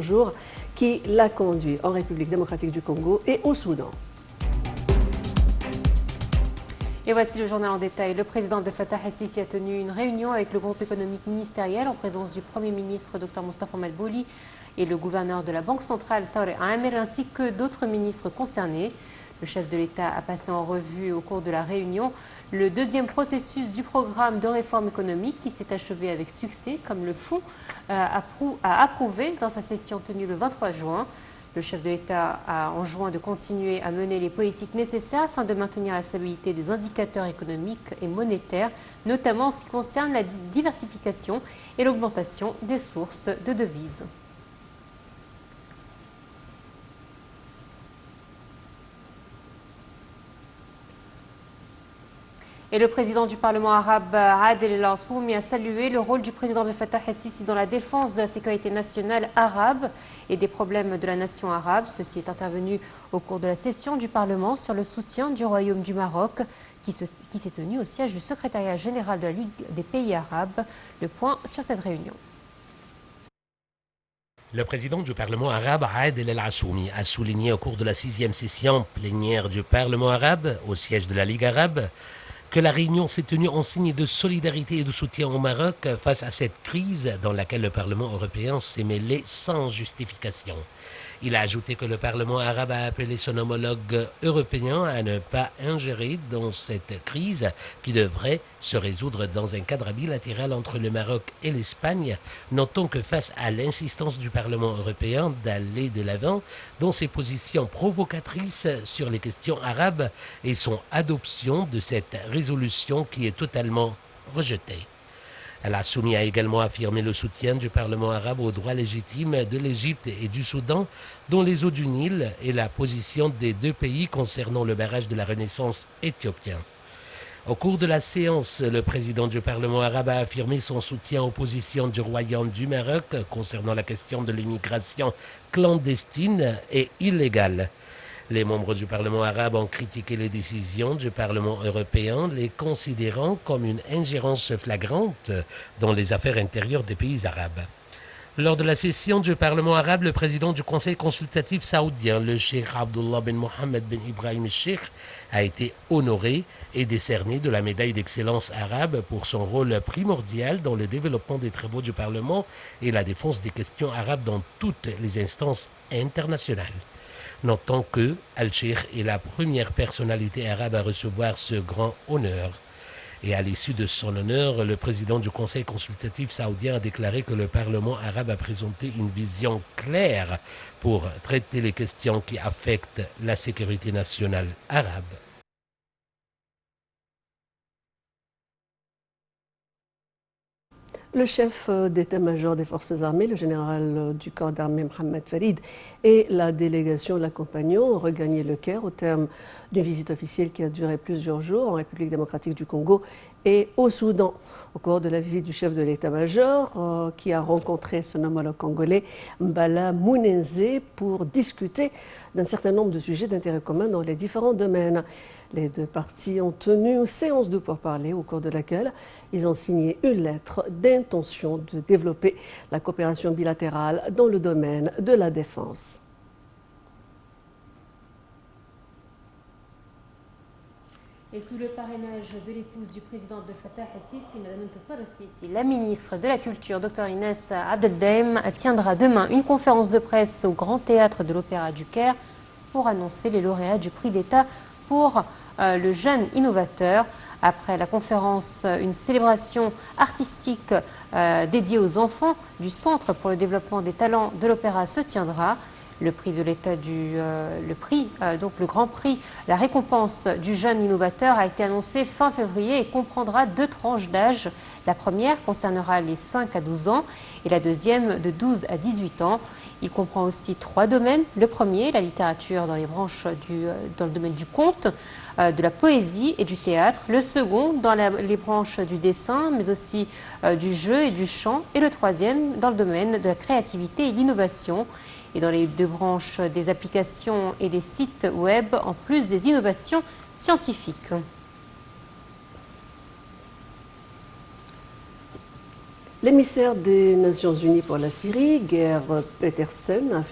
Jour qui l'a conduit en République démocratique du Congo et au Soudan. Et voici le journal en détail. Le président Abdel Fattah el-Sisi a tenu une réunion avec le groupe économique ministériel en présence du Premier ministre Dr Moustapha Madbouli et le gouverneur de la Banque centrale Tarek Amer ainsi que d'autres ministres concernés. Le chef de l'État a passé en revue au cours de la réunion le deuxième processus du programme de réforme économique qui s'est achevé avec succès, comme le Fonds a approuvé dans sa session tenue le 23 juin. Le chef de l'État a enjoint de continuer à mener les politiques nécessaires afin de maintenir la stabilité des indicateurs économiques et monétaires, notamment en ce qui concerne la diversification et l'augmentation des sources de devises. Et le président du Parlement arabe, Adel El-Assoumi, a salué le rôle du président Abdel Fattah el-Sisi dans la défense de la sécurité nationale arabe et des problèmes de la nation arabe. Ceci est intervenu au cours de la session du Parlement sur le soutien du Royaume du Maroc qui s'est tenu au siège du secrétariat général de la Ligue des pays arabes. Le point sur cette réunion. Le président du Parlement arabe, Adel El-Assoumi, a souligné au cours de la 6e session plénière du Parlement arabe, au siège de la Ligue arabe, que la réunion s'est tenue en signe de solidarité et de soutien au Maroc face à cette crise dans laquelle le Parlement européen s'est mêlé sans justification. Il a ajouté que le Parlement arabe a appelé son homologue européen à ne pas ingérer dans cette crise qui devrait se résoudre dans un cadre bilatéral entre le Maroc et l'Espagne. Notons que face à l'insistance du Parlement européen d'aller de l'avant dans ses positions provocatrices sur les questions arabes et son adoption de cette résolution qui est totalement rejetée. El-Assoumi a également affirmé le soutien du Parlement arabe aux droits légitimes de l'Égypte et du Soudan dans les eaux du Nil et la position des deux pays concernant le barrage de la Renaissance éthiopien. Au cours de la séance, le président du Parlement arabe a affirmé son soutien aux positions du Royaume du Maroc concernant la question de l'immigration clandestine et illégale. Les membres du Parlement arabe ont critiqué les décisions du Parlement européen, les considérant comme une ingérence flagrante dans les affaires intérieures des pays arabes. Lors de la session du Parlement arabe, le président du Conseil consultatif saoudien, le Cheikh Abdullah bin Mohammed bin Ibrahim al-Sheikh, a été honoré et décerné de la médaille d'excellence arabe pour son rôle primordial dans le développement des travaux du Parlement et la défense des questions arabes dans toutes les instances internationales. Notons que Al-Sheikh est la première personnalité arabe à recevoir ce grand honneur. Et à l'issue de son honneur, le président du Conseil consultatif saoudien a déclaré que le Parlement arabe a présenté une vision claire pour traiter les questions qui affectent la sécurité nationale arabe. Le chef d'état-major des forces armées, le général du corps d'armée Mohamed Farid, et la délégation l'accompagnant ont regagné le Caire au terme d'une visite officielle qui a duré plusieurs jours en République démocratique du Congo et au Soudan. Au cours de la visite du chef de l'état-major, qui a rencontré son homologue congolais Mbala Mounenze pour discuter d'un certain nombre de sujets d'intérêt commun dans les différents domaines. Les deux parties ont tenu une séance de pourparlers au cours de laquelle ils ont signé une lettre d'intention de développer la coopération bilatérale dans le domaine de la défense. Et sous le parrainage de l'épouse du président Abdel Fattah el-Sisi, Mme Intasar el-Sisi, la ministre de la Culture, Dr Inès Abdeldaim, tiendra demain une conférence de presse au Grand Théâtre de l'Opéra du Caire pour annoncer les lauréats du prix d'État pour le jeune innovateur. Après la conférence, une célébration artistique dédiée aux enfants du Centre pour le développement des talents de l'opéra se tiendra. Le prix de l'État donc le Grand Prix, la récompense du jeune innovateur a été annoncée fin février et comprendra 2 tranches d'âge. La première concernera les 5 à 12 ans et la deuxième de 12 à 18 ans. Il comprend aussi 3 domaines. Le premier, la littérature dans le domaine du conte, de la poésie et du théâtre. Le second, dans les branches du dessin, mais aussi du jeu et du chant. Et le troisième, dans le domaine de la créativité et l'innovation. Et dans les 2 branches des applications et des sites web, en plus des innovations scientifiques. L'émissaire des Nations Unies pour la Syrie, Geir Petersen, a affirmé